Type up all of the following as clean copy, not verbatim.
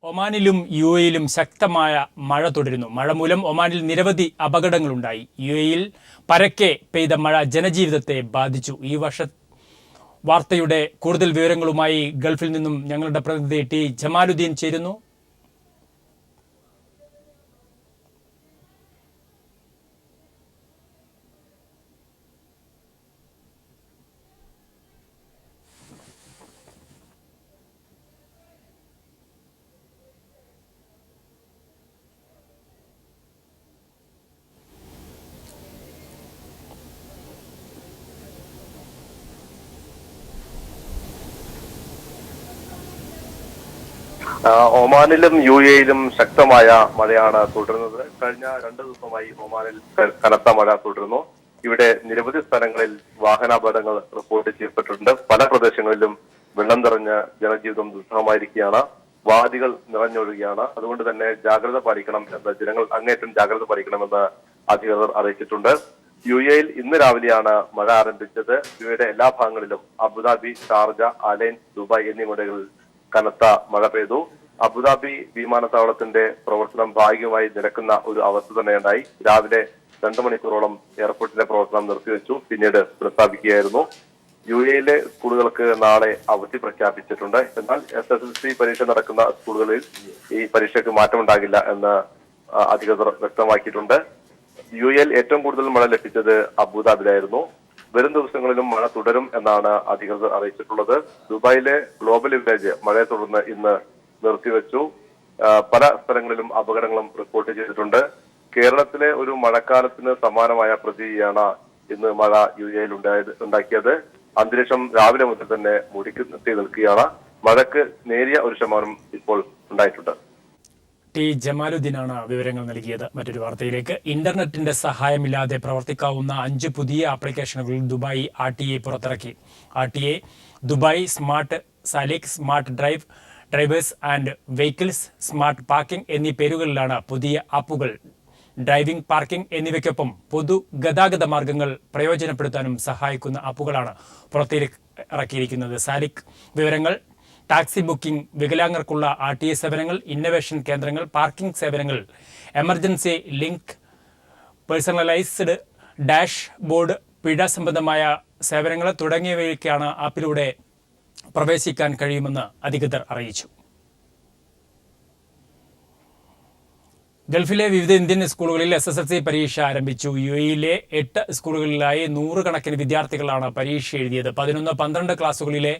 ഒമാനിലും യുഎഇയിലും ശക്തമായ മഴ തുടരുന്നു. മഴ മൂലം ഒമാനിൽ നിരവധി അപകടങ്ങളുണ്ടായി. യുഎഇയിൽ പരക്കെ പെയ്ത മഴ ജനജീവിതത്തെ ബാധിച്ചു. ഈ വാർത്തയുടെ കൂടുതൽ വിവരങ്ങളുമായി ഗൾഫിൽ നിന്നും ഞങ്ങളുടെ പ്രതിനിധി ടി ജമാലുദ്ദീൻ ചേരുന്നു. ഒമാനിലും യുഎഇയിലും ശക്തമായ മഴയാണ് തുടരുന്നത്. കഴിഞ്ഞ 2 ദിവസമായി ഒമാനിൽ കനത്ത മഴ തുടരുന്നു. ഇവിടെ നിരവധി സ്ഥലങ്ങളിൽ വാഹനാപകടങ്ങൾ റിപ്പോർട്ട് ചെയ്യപ്പെട്ടിട്ടുണ്ട്. പല പ്രദേശങ്ങളിലും വെള്ളം നിറഞ്ഞ് ജനജീവിതം ദുസ്സഹമായിരിക്കുകയാണ്. വാദികൾ നിറഞ്ഞൊഴുകയാണ്. അതുകൊണ്ട് തന്നെ ജാഗ്രത പാലിക്കണം എന്ന് ജനങ്ങൾ അങ്ങേറ്റം ജാഗ്രത പാലിക്കണമെന്ന് അധികൃതർ അറിയിച്ചിട്ടുണ്ട്. യുഎഇയിൽ ഇന്ന് രാവിലെയാണ് മഴ ആരംഭിച്ചത്. യുഎഇയുടെ എല്ലാ ഭാഗങ്ങളിലും അബുദാബി, ഷാർജ, അലൈൻ, ദുബായ് എന്നിവിടങ്ങളിൽ കനത്ത മഴ പെയ്തു. അബുദാബി വിമാനത്താവളത്തിന്റെ പ്രവർത്തനം ഭാഗികമായി നിലക്കുന്ന ഒരു അവസ്ഥ തന്നെയുണ്ടായി. രാവിലെ 2 മണിക്കൂറോളം എയർപോർട്ടിന്റെ പ്രവർത്തനം നിർത്തിവെച്ചു, പിന്നീട് പുനഃസ്ഥാപിക്കുകയായിരുന്നു. യുഎഇയിലെ സ്കൂളുകൾക്ക് നാളെ അവധി പ്രഖ്യാപിച്ചിട്ടുണ്ട്. എന്നാൽ SSLC പരീക്ഷ നടക്കുന്ന സ്കൂളുകളിൽ ഈ പരീക്ഷയ്ക്ക് മാറ്റമുണ്ടാകില്ല എന്ന് അധികൃതർ വ്യക്തമാക്കിയിട്ടുണ്ട്. യുഎഇയിൽ ഏറ്റവും കൂടുതൽ മഴ ലഭിച്ചത് അബുദാബിയിലായിരുന്നു. വരും ദിവസങ്ങളിലും മഴ തുടരും എന്നാണ് അധികൃതർ അറിയിച്ചിട്ടുള്ളത്. ദുബായിലെ ഗ്ലോബൽ വില്ലേജ് മഴയെ തുടർന്ന് ഇന്ന് നിർത്തിവെച്ചു. പല സ്ഥലങ്ങളിലും അപകടങ്ങളും റിപ്പോർട്ട് ചെയ്തിട്ടുണ്ട്. കേരളത്തിലെ ഒരു മഴക്കാലത്തിന് സമാനമായ പ്രതീതിയാണ് ഇന്ന് മഴ യുഎഇയിൽ ഉണ്ടാക്കിയത്. അന്തരീക്ഷം രാവിലെ മുതൽ തന്നെ മൂടിക്കെട്ടി നിൽക്കുകയാണ്. മഴയ്ക്ക് നേരിയ ഒരു ശമനം ഇപ്പോൾ ഉണ്ടായിട്ടുണ്ട്. ടി ജമാലുദ്ദീനാണ് വിവരങ്ങൾ നൽകിയത്. മറ്റൊരു വാർത്തയിലേക്ക്. ഇന്റർനെറ്റിന്റെ സഹായമില്ലാതെ പ്രവർത്തിക്കാവുന്ന 5 പുതിയ ആപ്ലിക്കേഷനുകൾ ദുബായ് RTA പുറത്തിറക്കി. RTA Dubai smart Salik, smart drivers and vehicles, smart parking എന്നീ പേരുകളിലാണ് പുതിയ ആപ്പുകൾ. ഡ്രൈവിംഗ്, പാർക്കിംഗ് എന്നിവയ്ക്കൊപ്പം പൊതുഗതാഗത മാർഗങ്ങൾ പ്രയോജനപ്പെടുത്താനും സഹായിക്കുന്ന ആപ്പുകളാണ് പുറത്തിറക്കിയിരിക്കുന്നത്. സാലിക് വിവരങ്ങൾ, ടാക്സി ബുക്കിംഗ്, വികലാംഗർക്കുള്ള RTA സേവനങ്ങൾ, ഇന്നൊവേഷൻ കേന്ദ്രങ്ങൾ, പാർക്കിംഗ് സേവനങ്ങൾ, emergency link, personalised dash board, പിഴ സംബന്ധമായ സേവനങ്ങൾ തുടങ്ങിയവയ്ക്കാണ് ആപ്പിലൂടെ പ്രവേശിക്കാൻ കഴിയുമെന്ന് അധികൃതർ അറിയിച്ചു. ഗൾഫിലെ വിവിധ ഇന്ത്യൻ സ്കൂളുകളിൽ SSLC പരീക്ഷ ആരംഭിച്ചു. യുഎഇയിലെ 8 സ്കൂളുകളിലായി 100 കണക്കിന് വിദ്യാർത്ഥികളാണ് പരീക്ഷ എഴുതിയത്. 11, 12 ക്ലാസുകളിലെ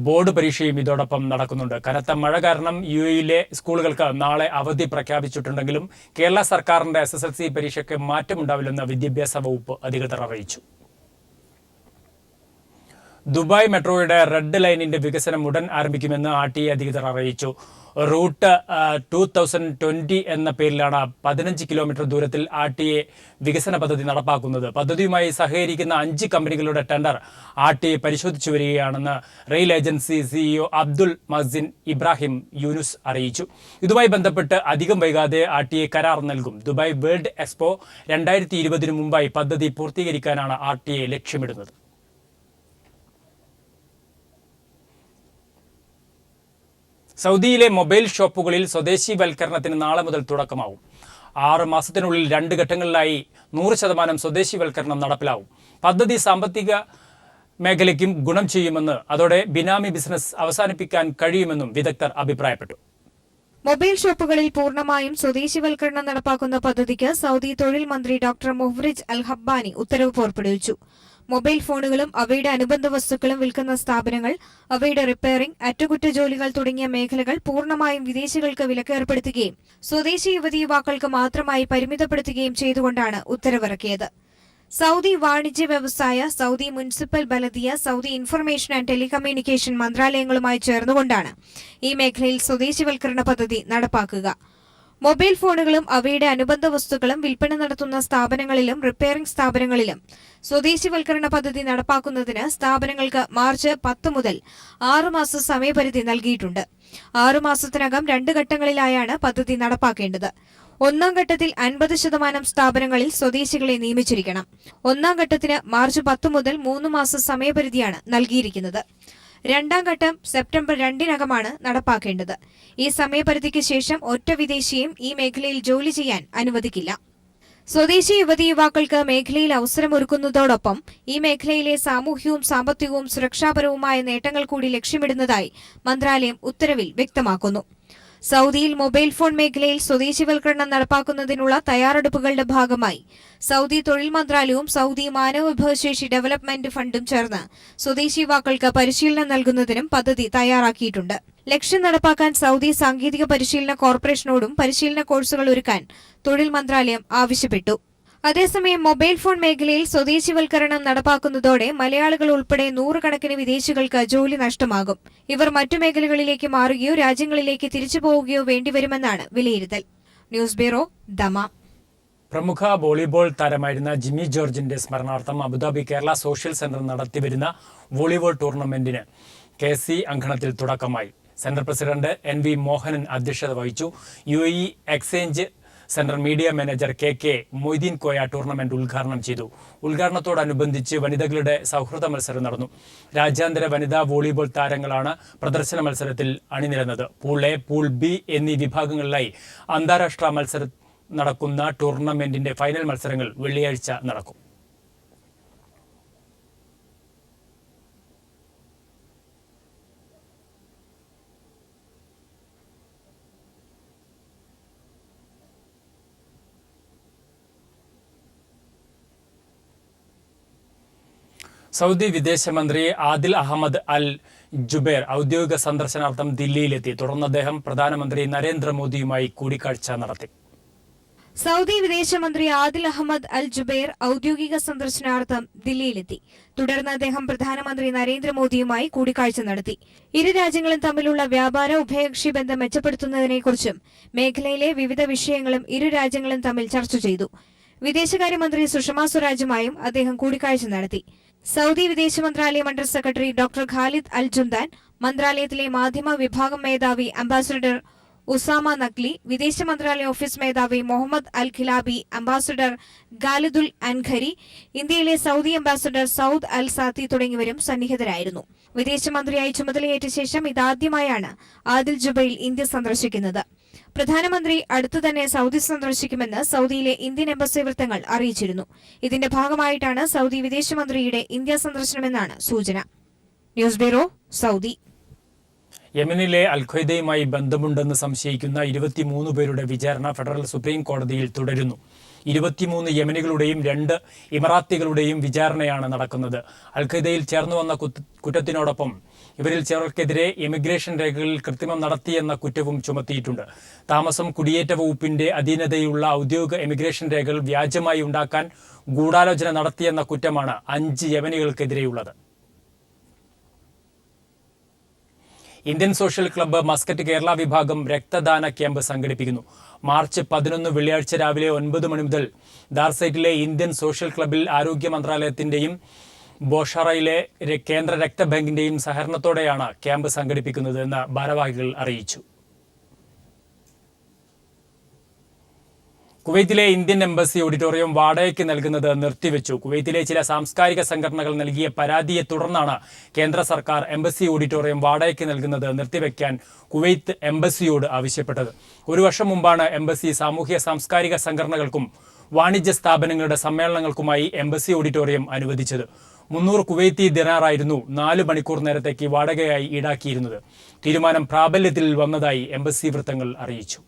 ബോർഡ് പരീക്ഷയും ഇതോടൊപ്പം നടക്കുന്നുണ്ട്. കനത്ത മഴ കാരണം യുഎഇയിലെ സ്കൂളുകൾക്ക് നാളെ അവധി പ്രഖ്യാപിച്ചിട്ടുണ്ടെങ്കിലും കേരള സർക്കാരിന്റെ SSLC പരീക്ഷയ്ക്ക് മാറ്റമുണ്ടാവില്ലെന്ന് വിദ്യാഭ്യാസ വകുപ്പ് അധികൃതർ അറിയിച്ചു. ദുബായ് മെട്രോയുടെ റെഡ് ലൈനിന്റെ വികസനം ഉടൻ ആരംഭിക്കുമെന്ന് RTA അധികൃതർ അറിയിച്ചു. റൂട്ട് 2020 എന്ന പേരിലാണ് 15 കിലോമീറ്റർ ദൂരത്തിൽ RTA വികസന പദ്ധതി നടപ്പാക്കുന്നത്. പദ്ധതിയുമായി സഹകരിക്കുന്ന 5 കമ്പനികളുടെ ടെൻഡർ RTA പരിശോധിച്ചു വരികയാണെന്ന് rail agency CEO Abdul Mohsin Ibrahim Younis അറിയിച്ചു. ഇതുമായി ബന്ധപ്പെട്ട് അധികം വൈകാതെ RTA കരാർ നൽകും. ദുബായ് വേൾഡ് എക്സ്പോ 2020 മുമ്പായി പദ്ധതി പൂർത്തീകരിക്കാനാണ് RTA ലക്ഷ്യമിടുന്നത്. സൗദിയിലെ മൊബൈൽ ഷോപ്പുകളിൽ സ്വദേശിവൽക്കരണത്തിന് നാളെ മുതൽ തുടക്കമാവും. 6 മാസത്തിനുള്ളിൽ 2 ഘട്ടങ്ങളിലായി 100% സ്വദേശിവൽക്കരണം നടപ്പിലാവും. പദ്ധതി സാമ്പത്തിക മേഖലയ്ക്കും ഗുണം ചെയ്യുമെന്ന്, അതോടെ ബിനാമി ബിസിനസ് അവസാനിപ്പിക്കാൻ കഴിയുമെന്നും വിദഗ്ധർ അഭിപ്രായപ്പെട്ടു. മൊബൈൽ ഷോപ്പുകളിൽ പൂർണ്ണമായും സ്വദേശിവൽക്കരണം നടപ്പാക്കുന്ന പദ്ധതിക്ക് സൗദി തൊഴിൽ മന്ത്രി ഡോക്ടർ മുഹ്രിജ് അൽ ഹബ്ബാനി ഉത്തരവ് പുറപ്പെടുവിച്ചു. മൊബൈൽ ഫോണുകളും അവയുടെ അനുബന്ധ വസ്തുക്കളും വിൽക്കുന്ന സ്ഥാപനങ്ങൾ, അവയുടെ റിപ്പയറിംഗ്, അറ്റകുറ്റജോലികൾ തുടങ്ങിയ മേഖലകൾ പൂർണ്ണമായും വിദേശികൾക്ക് വിലക്ക് ഏർപ്പെടുത്തുകയും സ്വദേശി യുവതീ-യുവാക്കൾക്ക് മാത്രമായി പരിമിതപ്പെടുത്തുകയും ചെയ്തുകൊണ്ടാണ് ഉത്തരവിറക്കിയത്. സൗദി വാണിജ്യ വ്യവസായ, സൗദി മുനിസിപ്പൽ ബലദിയ, സൗദി ഇൻഫർമേഷൻ ആൻഡ് ടെലികമ്മ്യൂണിക്കേഷൻ മന്ത്രാലയങ്ങളുമായി ചേർന്നുകൊണ്ടാണ് ഈ മേഖലയിൽ സ്വദേശിവൽക്കരണ പദ്ധതി നടപ്പാക്കുക. മൊബൈൽ ഫോണുകളും അവയുടെ അനുബന്ധ വസ്തുക്കളും വിൽപ്പന നടത്തുന്ന സ്ഥാപനങ്ങളിലും റിപ്പയറിംഗ് സ്ഥാപനങ്ങളിലും സ്വദേശിവൽക്കരണ പദ്ധതി നടപ്പാക്കുന്നതിന് സ്ഥാപനങ്ങൾക്ക് മാർച്ച് 10 മുതൽ 6 മാസ സമയപരിധി നൽകിയിട്ടുണ്ട്. 6 മാസത്തിനകം 2 ഘട്ടങ്ങളിലായാണ് പദ്ധതി നടപ്പാക്കേണ്ടത്. 1-ാം ഘട്ടത്തിൽ 50% സ്ഥാപനങ്ങളിൽ സ്വദേശികളെ നിയമിച്ചിരിക്കണം. 1-ാം ഘട്ടത്തിന് മാർച്ച് 10 മുതൽ 3 മാസ സമയപരിധിയാണ് നൽകിയിരിക്കുന്നത്. രണ്ടാം ഘട്ടം സെപ്റ്റംബർ 2-നകമാണ് നടപ്പാക്കേണ്ടത്. ഈ സമയപരിധിക്ക് ശേഷം ഒറ്റ വിദേശിയും ഈ മേഖലയിൽ ജോലി ചെയ്യാൻ അനുവദിക്കില്ല. സ്വദേശി യുവതീ യുവാക്കൾക്ക് മേഖലയിൽ അവസരമൊരുക്കുന്നതോടൊപ്പം ഈ മേഖലയിലെ സാമൂഹ്യവും സാമ്പത്തികവും സുരക്ഷാപരവുമായ നേട്ടങ്ങൾ കൂടി ലക്ഷ്യമിടുന്നതായി മന്ത്രാലയം ഉത്തരവിൽ വ്യക്തമാക്കുന്നു. സൗദിയിൽ മൊബൈൽ ഫോൺ മേഖലയിൽ സ്വദേശിവൽക്കരണം നടപ്പാക്കുന്നതിനുള്ള തയ്യാറെടുപ്പുകളുടെ ഭാഗമായി സൗദി തൊഴിൽ മന്ത്രാലയവും സൗദി മാനവവിഭവശേഷി ഡെവലപ്മെന്റ് ഫണ്ടും ചേർന്ന് സ്വദേശി യുവാക്കൾക്ക് പരിശീലനം നൽകുന്നതിനും പദ്ധതി തയ്യാറാക്കിയിട്ടുണ്ട്. ലക്ഷ്യം നടപ്പാക്കാൻ സൗദി സാങ്കേതിക പരിശീലന കോർപ്പറേഷനോടും പരിശീലന കോഴ്സുകൾ ഒരുക്കാൻ തൊഴിൽ മന്ത്രാലയം ആവശ്യപ്പെട്ടു. അതേസമയം മൊബൈൽ ഫോൺ മേഖലയിൽ സ്വദേശിവൽക്കരണം നടപ്പാക്കുന്നതോടെ മലയാളികൾ ഉൾപ്പെടെ നൂറുകണക്കിന് വിദേശികൾക്ക് ജോലി നഷ്ടമാകും. ഇവർ മറ്റു മേഖലകളിലേക്ക് മാറുകയോ രാജ്യങ്ങളിലേക്ക് തിരിച്ചു പോവുകയോ വേണ്ടിവരുമെന്നാണ് വിലയിരുത്തൽ. News bureau, Dammam. പ്രമുഖ വോളിബോൾ താരമായിരുന്ന ജിമ്മി ജോർജിന്റെ സ്മരണാർത്ഥം അബുദാബി കേരള സോഷ്യൽ സെന്റർ നടത്തിവരുന്ന വോളിബോൾ ടൂർണമെന്റിന് KC അങ്കണത്തിൽ തുടക്കമായി. സെന്റർ പ്രസിഡന്റ് NV മോഹനൻ അധ്യക്ഷത വഹിച്ചു. UAE exchange centre media manager KK Moideen Koya tournament ഉദ്ഘാടനം ചെയ്തു. ഉദ്ഘാടനത്തോടനുബന്ധിച്ച് വനിതകളുടെ സൗഹൃദ മത്സരം നടന്നു. രാജ്യാന്തര വനിതാ വോളിബോൾ താരങ്ങളാണ് പ്രദർശന മത്സരത്തിൽ അണിനിരന്നത്. പൂൾ A, പൂൾ B എന്നീ വിഭാഗങ്ങളിലായി അന്താരാഷ്ട്ര മത്സരം നടക്കുന്ന ടൂർണമെന്റിന്റെ ഫൈനൽ മത്സരങ്ങൾ വെള്ളിയാഴ്ച നടക്കും. സൗദി വിദേശമന്ത്രി ആദിൽ അഹമ്മദ് അൽ ജുബൈർ ഔദ്യോഗിക സന്ദർശനാർത്ഥം ദില്ലിയിലെത്തി. തുടർന്ന് അദ്ദേഹം പ്രധാനമന്ത്രി നരേന്ദ്രമോദിയുമായി കൂടിക്കാഴ്ച നടത്തി. സൗദി വിദേശമന്ത്രി ആദിൽ അഹമ്മദ് അൽ ജുബൈർ ഔദ്യോഗിക സന്ദർശനാർത്ഥം ദില്ലിയിലെത്തി. തുടർന്ന് അദ്ദേഹം പ്രധാനമന്ത്രി നരേന്ദ്രമോദിയുമായി കൂടിക്കാഴ്ച നടത്തി. ഇരു രാജ്യങ്ങളും തമ്മിലുള്ള വ്യാപാര ഉഭയകക്ഷി ബന്ധം മെച്ചപ്പെടുത്തുന്നതിനെക്കുറിച്ചും മേഖലയിലെ വിവിധ വിഷയങ്ങളും ഇരു രാജ്യങ്ങളും തമ്മിൽ ചർച്ച ചെയ്തു. വിദേശകാര്യമന്ത്രി സുഷമ സ്വരാജുമായും അദ്ദേഹം കൂടിക്കാഴ്ച നടത്തി. സൗദി വിദേശ മന്ത്രാലയം അണ്ടർ സെക്രട്ടറി ഡോക്ടർ ഖാലിദ് അൽ ജുന്ദാൻ, മന്ത്രാലയത്തിലെ മാധ്യമ വിഭാഗം മേധാവി അംബാസഡർ ഉസാമ നഖ്ലി, വിദേശ മന്ത്രാലയ ഓഫീസ് മേധാവി മുഹമ്മദ് അൽ ഖിലാബി, അംബാസഡർ ഖാലിദുൽ അൻഖരി, ഇന്ത്യയിലെ സൗദി അംബാസഡർ സൌദ് അൽ സാത്തി തുടങ്ങിയവരും സന്നിഹിതരായിരുന്നു. വിദേശമന്ത്രിയായി ചുമതലയേറ്റ ശേഷം ഇതാദ്യമായാണ് ആദിൽ ജുബൈർ ഇന്ത്യ സന്ദർശിക്കുന്നത്. പ്രധാനമന്ത്രി അടുത്തു തന്നെ സൗദി സന്ദർശിക്കുമെന്ന് സൗദിയിലെ ഇന്ത്യൻ എംബസി വൃത്തങ്ങൾ അറിയിച്ചിരുന്നു. ഇതിന്റെ ഭാഗമായിട്ടാണ് സൗദി വിദേശമന്ത്രിയുടെ ഇന്ത്യ സന്ദർശനമെന്നാണ് സൂചന. News bureau, Saudi. യമനിലെ അൽഖ്വയ്ദയുമായി ബന്ധമുണ്ടെന്ന് സംശയിക്കുന്ന 23 പേരുടെ വിചാരണ ഫെഡറൽ സുപ്രീം കോടതിയിൽ തുടരുന്നു. 23 യമനികളുടെയും 2 ഇമറാത്തികളുടെയും വിചാരണയാണ് നടക്കുന്നത്. അൽഖ്വയ്ദയിൽ ചേർന്നുവന്ന കുറ്റത്തിനോടൊപ്പം ഇവരിൽ ചിലർക്കെതിരെ ഇമിഗ്രേഷൻ രേഖകളിൽ കൃത്രിമം നടത്തിയെന്ന കുറ്റവും ചുമത്തിയിട്ടുണ്ട്. താമസം, കുടിയേറ്റ വകുപ്പിന്റെ അധീനതയുള്ള ഔദ്യോഗിക ഇമിഗ്രേഷൻ രേഖകൾ വ്യാജമായി ഉണ്ടാക്കാൻ ഗൂഢാലോചന നടത്തിയെന്ന കുറ്റമാണ് 5 യമനികൾക്കെതിരെയുള്ളത്. Indian social club Muscat Kerala വിഭാഗം രക്തദാന ക്യാമ്പ് സംഘടിപ്പിക്കുന്നു. മാർച്ച് 11 വെള്ളിയാഴ്ച രാവിലെ 9 മണി മുതൽ ദാർസൈറ്റിലെ ഇന്ത്യൻ സോഷ്യൽ ക്ലബ്ബിൽ ആരോഗ്യ മന്ത്രാലയത്തിന്റെയും ബോഷറയിലെ കേന്ദ്ര രക്തബാങ്കിന്റെയും സഹകരണത്തോടെയാണ് ക്യാമ്പ് സംഘടിപ്പിക്കുന്നത് എന്ന് ഭാരവാഹികൾ അറിയിച്ചു. കുവൈത്തിലെ ഇന്ത്യൻ എംബസി ഓഡിറ്റോറിയം വാടകയ്ക്ക് നൽകുന്നത് നിർത്തിവെച്ചു. കുവൈത്തിലെ ചില സാംസ്കാരിക സംഘടനകൾ നൽകിയ പരാതിയെ തുടർന്നാണ് കേന്ദ്ര സർക്കാർ എംബസി ഓഡിറ്റോറിയം വാടകയ്ക്ക് നൽകുന്നത് നിർത്തിവെക്കാൻ കുവൈത്ത് എംബസിയോട് ആവശ്യപ്പെട്ടത്. 1 വർഷം മുമ്പാണ് എംബസി സാമൂഹ്യ സാംസ്കാരിക സംഘടനകൾക്കും വാണിജ്യ സ്ഥാപനങ്ങളുടെ സമ്മേളനങ്ങൾക്കുമായി എംബസി ഓഡിറ്റോറിയം അനുവദിച്ചത്. 300 കുവൈത്തി ദിനാറായിരുന്നു 4 മണിക്കൂർ നേരത്തേക്ക് വാടകയായി ഈടാക്കിയിരുന്നത്. തീരുമാനം പ്രാബല്യത്തിൽ വന്നതായി എംബസി വൃത്തങ്ങൾ അറിയിച്ചു.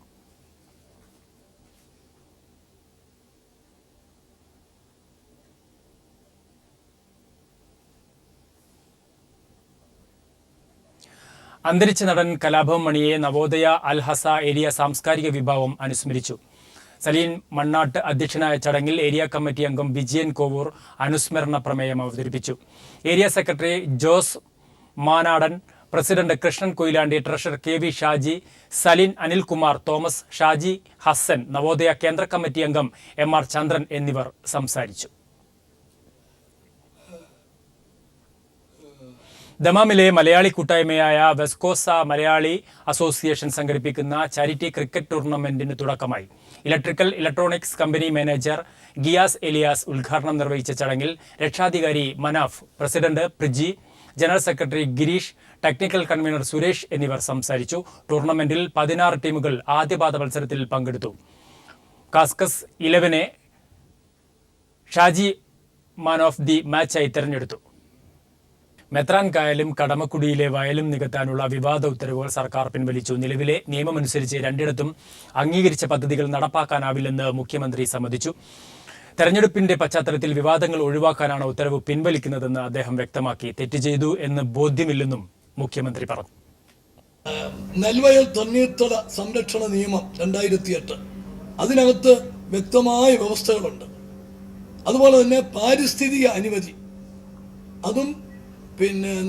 അന്തരിച്ച നടൻ കലാഭവൻ മണിയെ നവോദയ അൽ ഹസ ഏരിയ സാംസ്കാരിക വിഭാഗം അനുസ്മരിച്ചു. സലീൻ മണ്ണാട്ട് അധ്യക്ഷനായ ചടങ്ങിൽ ഏരിയ കമ്മിറ്റി അംഗം വിജയൻ കോവൂർ അനുസ്മരണ പ്രമേയം അവതരിപ്പിച്ചു. Area secretary Jose Manadan, president Krishnan Koyilandy, treasurer KV Shaji, Saleen Anilkumar, Thomas Shaji Hassan, Navodaya കേന്ദ്ര കമ്മിറ്റി അംഗം MR ചന്ദ്രൻ എന്നിവർ സംസാരിച്ചു. ദമാമിലെ മലയാളി കൂട്ടായ്മയായ വെസ്കോസ മലയാളി അസോസിയേഷൻ സംഘടിപ്പിക്കുന്ന ചാരിറ്റി ക്രിക്കറ്റ് ടൂർണമെന്റിന് തുടക്കമായി. Electronics company manager Ghiyas Elias ഉദ്ഘാടനം നിർവഹിച്ച ചടങ്ങിൽ രക്ഷാധികാരി Manaf, president Priji, general secretary Girish, technical convener Suresh എന്നിവർ സംസാരിച്ചു. ടൂർണമെന്റിൽ 16 ടീമുകൾ ആദ്യപാദ മത്സരത്തിൽ പങ്കെടുത്തു. കാസ്കസ് 11 ഷാജി മാൻ ഓഫ് ദി മാച്ചായി തെരഞ്ഞെടുത്തു. മെത്രാൻ കായലും കടമക്കുടിയിലെ വയലും നികത്താനുള്ള വിവാദ ഉത്തരവുകൾ സർക്കാർ പിൻവലിച്ചു. നിലവിലെ നിയമമനുസരിച്ച് രണ്ടിടത്തും അംഗീകരിച്ച പദ്ധതികൾ നടപ്പാക്കാനാവില്ലെന്ന് മുഖ്യമന്ത്രി സമ്മതിച്ചു. തെരഞ്ഞെടുപ്പിന്റെ പശ്ചാത്തലത്തിൽ വിവാദങ്ങൾ ഒഴിവാക്കാനാണ് ഉത്തരവ് പിൻവലിക്കുന്നതെന്ന് അദ്ദേഹം വ്യക്തമാക്കി. തെറ്റ് ചെയ്തു എന്ന് ബോധ്യമില്ലെന്നും മുഖ്യമന്ത്രി പറഞ്ഞു. നെൽവയൽ തണ്ണീർത്തട സംരക്ഷണ നിയമം 2008 അതിനകത്ത് വ്യക്തമായ വ്യവസ്ഥകളുണ്ട്. അതുപോലെ തന്നെ പാരിസ്ഥിതിക അനുമതി അതും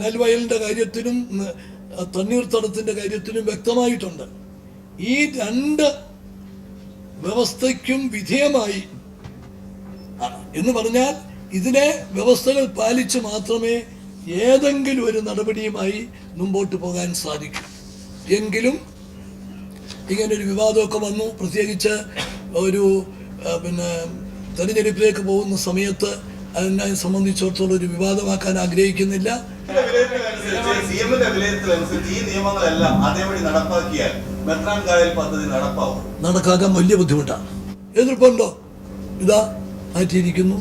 നെൽവയലിന്റെ കാര്യത്തിലും തണ്ണീർത്തടത്തിന്റെ കാര്യത്തിലും വ്യക്തമായിട്ടുണ്ട്. ഈ രണ്ട് വ്യവസ്ഥയ്ക്കും വിധേയമായി എന്ന് പറഞ്ഞാൽ ഇതിനെ വ്യവസ്ഥകൾ പാലിച്ച് മാത്രമേ ഏതെങ്കിലും ഒരു നടപടിയുമായി മുമ്പോട്ട് പോകാൻ സാധിക്കൂ. എങ്കിലും ഇങ്ങനൊരു വിവാദമൊക്കെ വന്നു, പ്രത്യേകിച്ച് ഒരു തെരഞ്ഞെടുപ്പിലേക്ക് പോകുന്ന സമയത്ത് അതിനെ സംബന്ധിച്ചിടത്തോളം ഒരു വിവാദമാക്കാൻ ആഗ്രഹിക്കുന്നില്ല. നടക്കാക്കാൻ വലിയ ബുദ്ധിമുട്ടാണ്. എതിർപ്പുണ്ടോ? ഇതാ മാറ്റിയിരിക്കുന്നു.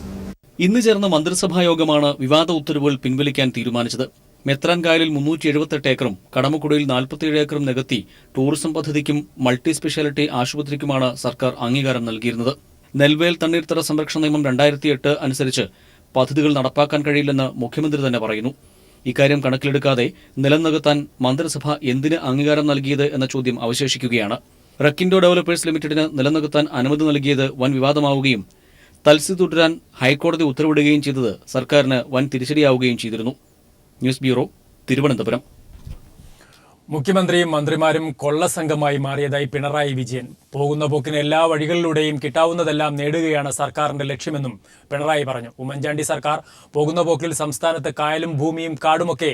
ഇന്ന് ചേർന്ന മന്ത്രിസഭാ യോഗമാണ് വിവാദ ഉത്തരവുകൾ പിൻവലിക്കാൻ തീരുമാനിച്ചത്. മെത്രാൻ കായലിൽ 378 ഏക്കറും കടമക്കുടിയിൽ 47 ഏക്കറും നികത്തി ടൂറിസം പദ്ധതിക്കും മൾട്ടി സ്പെഷ്യാലിറ്റി ആശുപത്രിക്കുമാണ് സർക്കാർ അംഗീകാരം നൽകിയിരുന്നത്. നെൽവയൽ തണ്ണീർത്തട സംരക്ഷണ നിയമം 2008 അനുസരിച്ച് പദ്ധതികൾ നടപ്പാക്കാൻ കഴിയില്ലെന്ന് മുഖ്യമന്ത്രി തന്നെ പറയുന്നു. ഇക്കാര്യം കണക്കിലെടുക്കാതെ നിലം നികത്താൻ മന്ത്രിസഭ എന്തിന് അംഗീകാരം നൽകിയത് എന്ന ചോദ്യം അവശേഷിക്കുകയാണ്. റക്കിൻഡോ ഡെവലപ്പേഴ്സ് ലിമിറ്റഡിന് നിലം നികത്താൻ അനുമതി നൽകിയത് വൻ വിവാദമാവുകയും തൽസി തുടരാൻ ഹൈക്കോടതി ഉത്തരവിടുകയും ചെയ്തത് സർക്കാരിന് വൻ തിരിച്ചടിയാവുകയും ചെയ്തിരുന്നു. News bureau, Thiruvananthapuram. മുഖ്യമന്ത്രിയും മന്ത്രിമാരും കൊള്ളസംഘമായി മാറിയതായി പിണറായി വിജയൻ. പോകുന്ന പോക്കിന് എല്ലാ വഴികളിലൂടെയും കിട്ടാവുന്നതെല്ലാം നേടുകയാണ് സർക്കാരിന്റെ ലക്ഷ്യമെന്നും പിണറായി പറഞ്ഞു. ഉമ്മൻചാണ്ടി സർക്കാർ പോകുന്ന പോക്കിൽ സംസ്ഥാനത്ത് കായലും ഭൂമിയും കാടുമൊക്കെ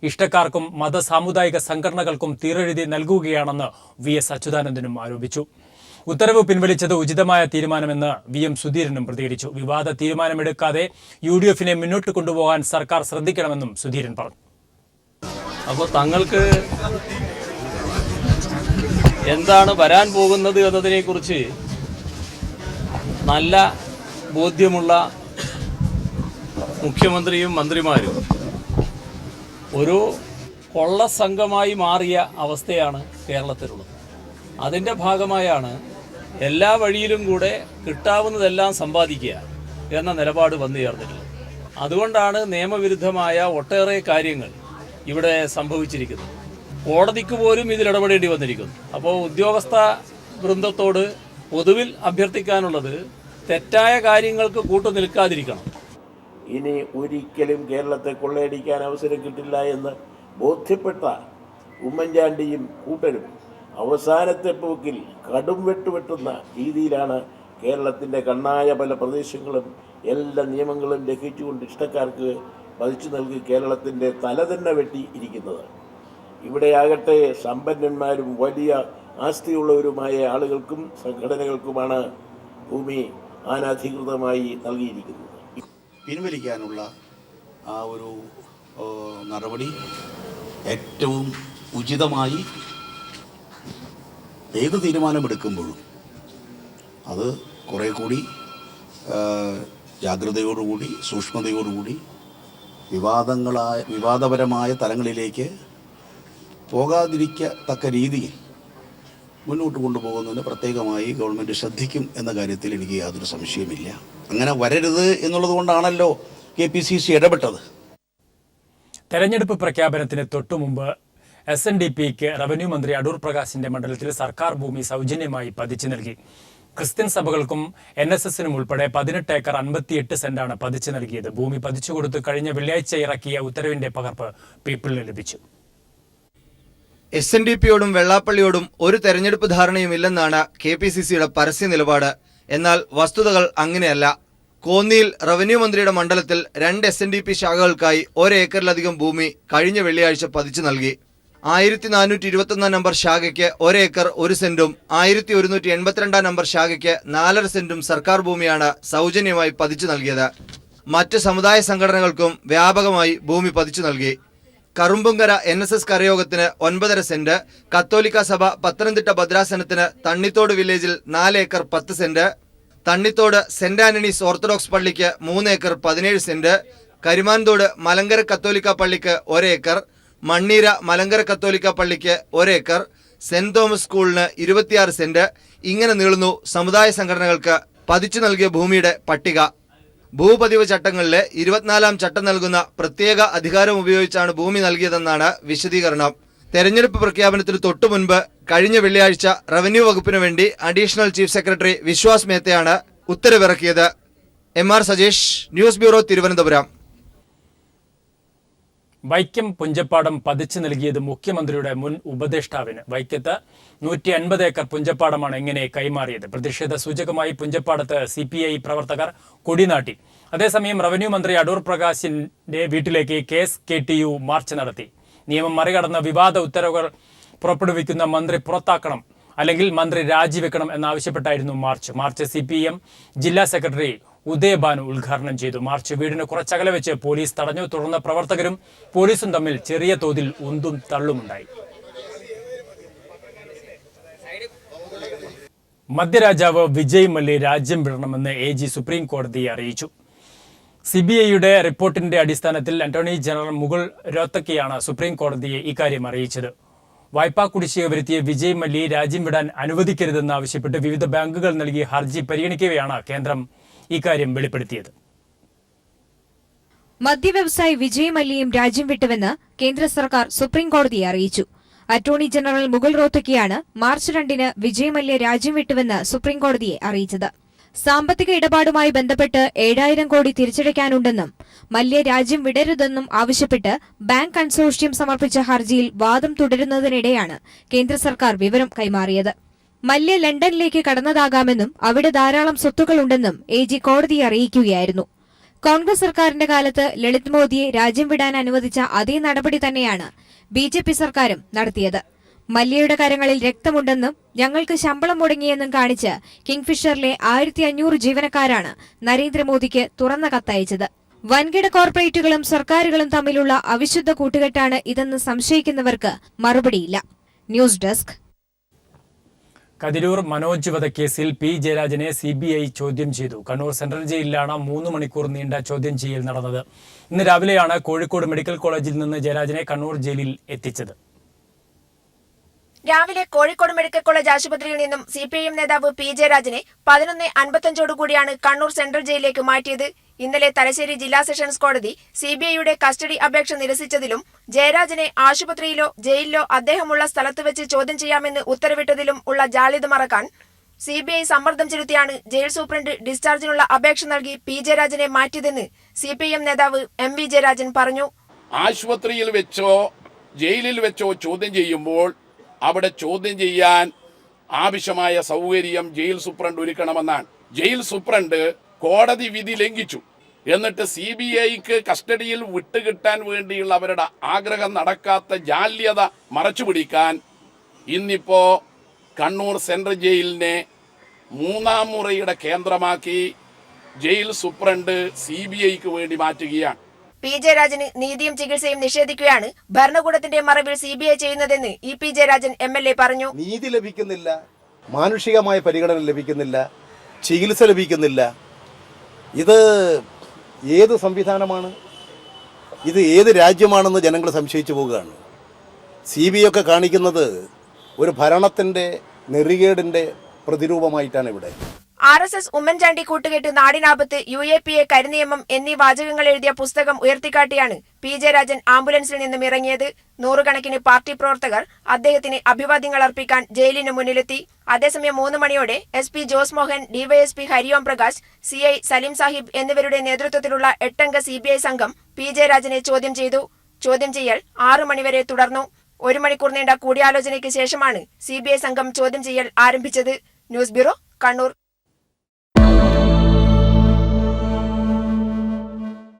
ഇഷ്ടക്കാർക്കും മത സാമുദായിക സംഘടനകൾക്കും തീരെഴുതി നൽകുകയാണെന്ന് VS അച്യുതാനന്ദനും ആരോപിച്ചു. ഉത്തരവ് പിൻവലിച്ചത് ഉചിതമായ തീരുമാനമെന്ന് VM സുധീരനും പ്രതികരിച്ചു. വിവാദ തീരുമാനമെടുക്കാതെ UDF-നെ മുന്നോട്ട് കൊണ്ടുപോകാൻ സർക്കാർ ശ്രദ്ധിക്കണമെന്നും സുധീരൻ പറഞ്ഞു. അപ്പോൾ തങ്ങൾക്ക് എന്താണ് വരാൻ പോകുന്നത് എന്നതിനെക്കുറിച്ച് നല്ല ബോധ്യമുള്ള മുഖ്യമന്ത്രിയും മന്ത്രിമാരും ഒരു കൊള്ളസംഘമായി മാറിയ അവസ്ഥയാണ് കേരളത്തിലുള്ളത്. അതിൻ്റെ ഭാഗമായാണ് എല്ലാ വഴിയിലും കൂടെ കിട്ടാവുന്നതെല്ലാം സമ്പാദിക്കുക എന്ന നിലപാട് വന്നു ചേർന്നിട്ടുള്ളത്. അതുകൊണ്ടാണ് നിയമവിരുദ്ധമായ ഒട്ടേറെ കാര്യങ്ങൾ ഇവിടെ സംഭവിച്ചിരിക്കുന്നത്. കോടതിക്ക് പോലും ഇതിൽ ഇടപെടേണ്ടി വന്നിരിക്കുന്നു. അപ്പോൾ ഉദ്യോഗസ്ഥ വൃന്ദത്തോട് പൊതുവിൽ അഭ്യർത്ഥിക്കാനുള്ളത് തെറ്റായ കാര്യങ്ങൾക്ക് കൂട്ടുനിൽക്കാതിരിക്കണം. ഇനി ഒരിക്കലും കേരളത്തെ കൊള്ളയടിക്കാൻ അവസരം കിട്ടില്ല എന്ന് ബോധ്യപ്പെട്ട ഉമ്മൻചാണ്ടിയും കൂട്ടരും അവസാനത്തെ പോക്കിൽ കടും വെട്ടുവെട്ടുന്ന രീതിയിലാണ് കേരളത്തിൻ്റെ കണ്ണായ പല പ്രദേശങ്ങളും എല്ലാ നിയമങ്ങളും ലംഘിച്ചുകൊണ്ട് ഇഷ്ടക്കാർക്ക് പതിച്ചു നൽകി കേരളത്തിൻ്റെ തല തന്നെ വെട്ടി ഇരിക്കുന്നത്. ഇവിടെയാകട്ടെ സമ്പന്നന്മാരും വലിയ ആസ്തിയുള്ളവരുമായ ആളുകൾക്കും സംഘടനകൾക്കുമാണ് ഭൂമി അനധികൃതമായി നൽകിയിരിക്കുന്നത്. പിൻവലിക്കാനുള്ള ആ ഒരു നടപടി ഏറ്റവും ഉചിതമായി ഏത് തീരുമാനമെടുക്കുമ്പോഴും അത് കുറേ കൂടി ജാഗ്രതയോടുകൂടി സൂക്ഷ്മതയോടുകൂടി വിവാദപരമായ തലങ്ങളിലേക്ക് പോകാതിരിക്കത്തക്ക രീതിയിൽ മുന്നോട്ട് കൊണ്ടുപോകുന്നതിന് പ്രത്യേകമായി ഗവൺമെൻറ് ശ്രദ്ധിക്കും എന്ന കാര്യത്തിൽ എനിക്ക് യാതൊരു സംശയമില്ല. അങ്ങനെ വരരുത് എന്നുള്ളത് കൊണ്ടാണല്ലോ KPCC ഇടപെട്ടത്. തെരഞ്ഞെടുപ്പ് പ്രഖ്യാപനത്തിന് തൊട്ടുമുമ്പ് SNDPക്ക് റവന്യൂ മന്ത്രി അടൂർ പ്രകാശിന്റെ മണ്ഡലത്തിൽ സർക്കാർ ഭൂമി സൗജന്യമായി പതിച്ചു നൽകി. ക്രിസ്ത്യൻ സഭകൾക്കും NSSനും ഉൾപ്പെടെ 18 ഏക്കർ 58 സെന്റാണ് പതിച്ചു നൽകിയത്. ഭൂമി പതിച്ചുകൊടുത്ത് കഴിഞ്ഞ വെള്ളിയാഴ്ച ഇറക്കിയ ഉത്തരവിന്റെ പകർപ്പ് പീപ്പിളിന് ലഭിച്ചു. SNDPയോടും വെള്ളാപ്പള്ളിയോടും ഒരു തെരഞ്ഞെടുപ്പ് ധാരണയുമില്ലെന്നാണ് KPCCയുടെ പരസ്യ നിലപാട്. എന്നാൽ വസ്തുതകൾ അങ്ങനെയല്ല. കോന്നിയിൽ റവന്യൂ മന്ത്രിയുടെ മണ്ഡലത്തിൽ 2 SNDP ശാഖകൾക്കായി 1 ഏക്കറിലധികം ഭൂമി കഴിഞ്ഞ വെള്ളിയാഴ്ച പതിച്ചു നൽകി. 1421 നമ്പർ ശാഖയ്ക്ക് 1 ഏക്കർ 1 സെന്റും 1182 നമ്പർ ശാഖയ്ക്ക് 4.5 സെന്റും സർക്കാർ ഭൂമിയാണ് സൗജന്യമായി പതിച്ചു നൽകിയത്. മറ്റ് സമുദായ സംഘടനകൾക്കും വ്യാപകമായി ഭൂമി പതിച്ചു നൽകി. കറുമ്പുങ്കര NSS കരയോഗത്തിന് 9.5 സെന്റ്, കത്തോലിക്ക സഭ പത്തനംതിട്ട ഭദ്രാസനത്തിന് തണ്ണിത്തോട് വില്ലേജിൽ 4 acre 10 cent, Thannithode saint Antony's Orthodox പള്ളിക്ക് 3 ഏക്കർ 17 സെന്റ്, കരിമാൻതോട് മലങ്കര കത്തോലിക്ക പള്ളിക്ക് 1 ഏക്കർ, മണ്ണീര മലങ്കര കത്തോലിക്ക പള്ളിക്ക് 1 ഏക്കർ, സെന്റ് തോമസ് സ്കൂളിന് 26 സെന്റ്. ഇങ്ങനെ നീളുന്നു സമുദായ സംഘടനകൾക്ക് പതിച്ചു നൽകിയ ഭൂമിയുടെ പട്ടിക. ഭൂപതിവ് ചട്ടങ്ങളിലെ 24-ാം ചട്ടം നൽകുന്ന പ്രത്യേക അധികാരം ഉപയോഗിച്ചാണ് ഭൂമി നൽകിയതെന്നാണ് വിശദീകരണം. തെരഞ്ഞെടുപ്പ് പ്രഖ്യാപനത്തിന് തൊട്ടു മുൻപ് കഴിഞ്ഞ വെള്ളിയാഴ്ച റവന്യൂ വകുപ്പിനു വേണ്ടി അഡീഷണൽ ചീഫ് സെക്രട്ടറി വിശ്വാസ് മേത്തയാണ് ഉത്തരവിറക്കിയത്. MR Sajesh, news bureau, Thiruvananthapuram. Vaikom Punchapadam പതിച്ചു നൽകിയത് മുഖ്യമന്ത്രിയുടെ മുൻ ഉപദേഷ്ടാവിന്. വൈക്കത്ത് 150 ഏക്കർ പുഞ്ചപ്പാടമാണ് എങ്ങനെ കൈമാറിയത്. പ്രതിഷേധ സൂചകമായി പുഞ്ചപ്പാടത്ത് CPI പ്രവർത്തകർ കൊടിനാട്ടി. അതേസമയം റവന്യൂ മന്ത്രി അടൂർ പ്രകാശിന്റെ വീട്ടിലേക്ക് KSKTU മാർച്ച് നടത്തി. നിയമം മറികടന്ന വിവാദ ഉത്തരവുകൾ പുറപ്പെടുവിക്കുന്ന മന്ത്രി പുറത്താക്കണം, അല്ലെങ്കിൽ മന്ത്രി രാജിവെക്കണം എന്നാവശ്യപ്പെട്ടായിരുന്നു മാർച്ച്. CPM ജില്ലാ സെക്രട്ടറി ഉദയഭാനു ഉദ്ഘാടനം ചെയ്തു. മാർച്ച് വീടിന് കുറച്ചകലെ വെച്ച് പോലീസ് തടഞ്ഞു. തുടർന്ന് പ്രവർത്തകരും പോലീസും തമ്മിൽ ചെറിയ തോതിൽ ഉന്തും തള്ളുമുണ്ടായി. മദ്യരാജാവ് വിജയ് മല്യ രാജ്യം വിടണമെന്ന് AG സുപ്രീം കോടതിയെ അറിയിച്ചു. CBIയുടെ റിപ്പോർട്ടിന്റെ അടിസ്ഥാനത്തിൽ അറ്റോർണി ജനറൽ മുകുൾ രോത്തക്കിയാണ് സുപ്രീം കോടതിയെ ഇക്കാര്യം അറിയിച്ചത്. വായ്പാ കുടിശ്ശിക വരുത്തിയ വിജയ് മല്യ രാജ്യം വിടാൻ അനുവദിക്കരുതെന്ന് ആവശ്യപ്പെട്ട് വിവിധ ബാങ്കുകൾ നൽകിയ ഹർജി പരിഗണിക്കവെയാണ് കേന്ദ്രം ഇക്കാര്യം വെളിപ്പെടുത്തിയത്. മദ്യവ്യവസായി വിജയ് മല്യയും രാജ്യം വിട്ടുവെന്ന് കേന്ദ്ര സർക്കാർ സുപ്രീം കോടതിയെ അറിയിച്ചു. അറ്റോർണി ജനറൽ മുകുൾ റോത്തക്കിയാണ് മാർച്ച് 2-ന് വിജയ് മല്യ രാജ്യം വിട്ടുവെന്ന് സുപ്രീം കോടതിയെ അറിയിച്ചത്. സാമ്പത്തിക ഇടപാടുമായി ബന്ധപ്പെട്ട് 7,000 കോടി തിരിച്ചടയ്ക്കാനുണ്ടെന്നും മല്യ രാജ്യം വിടരുതെന്നും ആവശ്യപ്പെട്ട് ബാങ്ക് കൺസോർഷ്യം സമർപ്പിച്ച ഹർജിയിൽ വാദം തുടരുന്നതിനിടെയാണ് കേന്ദ്ര സർക്കാർ വിവരം കൈമാറിയത്. മല്യ ലണ്ടനിലേക്ക് കടന്നതാകാമെന്നും അവിടെ ധാരാളം സ്വത്തുക്കളുണ്ടെന്നും AG കോടതിയെ അറിയിക്കുകയായിരുന്നു. കോൺഗ്രസ് സർക്കാരിന്റെ കാലത്ത് ലളിത് മോദിയെ രാജ്യം വിടാൻ അനുവദിച്ച അതേ നടപടി തന്നെയാണ് BJP സർക്കാരും നടത്തിയത്. മല്യയുടെ കരങ്ങളിൽ രക്തമുണ്ടെന്നും ഞങ്ങൾക്ക് ശമ്പളം മുടങ്ങിയെന്നും കാണിച്ച് കിങ്ഫിഷറിലെ 1500 ജീവനക്കാരാണ് നരേന്ദ്രമോദിക്ക് തുറന്ന കത്തയച്ചത്. വൻകിട കോർപ്പറേറ്റുകളും സർക്കാരുകളും തമ്മിലുള്ള അവിശുദ്ധ കൂട്ടുകെട്ടാണ് ഇതെന്ന് സംശയിക്കുന്നവർക്ക് മറുപടിയില്ല. News desk. കതിരൂർ മനോജ് വധക്കേസിൽ P. ജയരാജനെ CBI ചോദ്യം ചെയ്തു. കണ്ണൂർ സെൻട്രൽ ജയിലിലാണ് 3 മണിക്കൂർ നീണ്ട ചോദ്യം ചെയ്യൽ നടന്നത്. ഇന്ന് രാവിലെയാണ് കോഴിക്കോട് മെഡിക്കൽ കോളേജിൽ നിന്ന് ജയരാജനെ കണ്ണൂർ ജയിലിൽ എത്തിച്ചത്. രാവിലെ കോഴിക്കോട് മെഡിക്കൽ കോളേജ് ആശുപത്രിയിൽ നിന്നും CPIM നേതാവ് P. ജയരാജനെ 11:55 കണ്ണൂർ സെൻട്രൽ ജയിലിലേക്ക് മാറ്റിയത്. ഇന്നലെ തലശ്ശേരി ജില്ലാ സെഷൻസ് കോടതി CBIയുടെ കസ്റ്റഡി അപേക്ഷ നിരസിച്ചതിലും ജയരാജനെ ആശുപത്രിയിലോ ജയിലിലോ അദ്ദേഹമുള്ള സ്ഥലത്ത് വെച്ച് ചോദ്യം ചെയ്യാമെന്ന് ഉത്തരവിട്ടതിലും ഉള്ള ജാള്യത മറക്കാൻ CBI സമ്മർദ്ദം ചെലുത്തിയാണ് ജയിൽ സൂപ്രണ്ട് ഡിസ്ചാർജിനുള്ള അപേക്ഷ നൽകി P. ജയരാജനെ മാറ്റിയതെന്ന് CPIM നേതാവ് MV ജയരാജൻ പറഞ്ഞു. ആശുപത്രിയിൽ വെച്ചോ ജയിലിൽ വെച്ചോ ചോദ്യം ചെയ്യുമ്പോൾ അവിടെ ചോദ്യം ചെയ്യാൻ ആവശ്യമായ സൗകര്യം ജയിൽ സൂപ്രണ്ട് ഒരുക്കണമെന്നാണ്. ജയിൽ സൂപ്രണ്ട് കോടതി വിധി ലംഘിച്ചു. എന്നിട്ട് CBIക്ക് കസ്റ്റഡിയിൽ വിട്ടുകിട്ടാൻ വേണ്ടിയുള്ള അവരുടെ ആഗ്രഹം നടക്കാത്ത ജാള്യത മറച്ചുപിടിക്കാൻ ഇന്നിപ്പോ കണ്ണൂർ സെൻട്രൽ ജയിലിനെ 3-ാം മുറയുടെ കേന്ദ്രമാക്കി ജയിൽ സൂപ്രണ്ട് CBIക്ക് വേണ്ടി മാറ്റുകയാണ്. P. ജയരാജന് നീതിയും ചികിത്സയും നിഷേധിക്കുകയാണ് ഭരണകൂടത്തിന്റെ മറവിൽ CBI ചെയ്യുന്നതെന്ന് P. ജയരാജൻ MLA പറഞ്ഞു. നീതി ലഭിക്കുന്നില്ല, മാനുഷികമായ പരിഗണന ലഭിക്കുന്നില്ല, ചികിത്സ ലഭിക്കുന്നില്ല. ഇത് ഏത് സംവിധാനമാണ്? ഇത് ഏത് രാജ്യമാണെന്ന് ജനങ്ങൾ സംശയിച്ചു പോവുകയാണ്. CBI ഒക്കെ കാണിക്കുന്നത് ഒരു ഭരണത്തിൻ്റെ നെറികേടിൻ്റെ പ്രതിരൂപമായിട്ടാണ് ഇവിടെ. RSS ഉമ്മൻചാണ്ടി കൂട്ടുകെട്ട് നാടിനാപത്ത് UAPA കരിനിയമം എന്നീ വാചകങ്ങൾ എഴുതിയ പുസ്തകം ഉയർത്തിക്കാട്ടിയാണ് P. ജയരാജൻ ആംബുലൻസിൽ നിന്നും ഇറങ്ങിയത്. 100 കണക്കിന് പാർട്ടി പ്രവർത്തകർ അദ്ദേഹത്തിന് അഭിവാദ്യങ്ങൾ അർപ്പിക്കാൻ ജയിലിന് മുന്നിലെത്തി. അതേസമയം 3 മണിയോടെ SP Jose Mohan, DYSP Hari Om Prakash, CI Saleem Sahib എന്നിവരുടെ നേതൃത്വത്തിലുള്ള 8-അംഗ CBI സംഘം P. ജയരാജനെ ചോദ്യം ചെയ്തു. ചോദ്യം ചെയ്യൽ 6 മണിവരെ തുടർന്നു. 1 മണിക്കൂർ നീണ്ട കൂടിയാലോചനയ്ക്ക് ശേഷമാണ് CBI സംഘം ചോദ്യം ചെയ്യൽ ആരംഭിച്ചത്. News bureau, Kannur.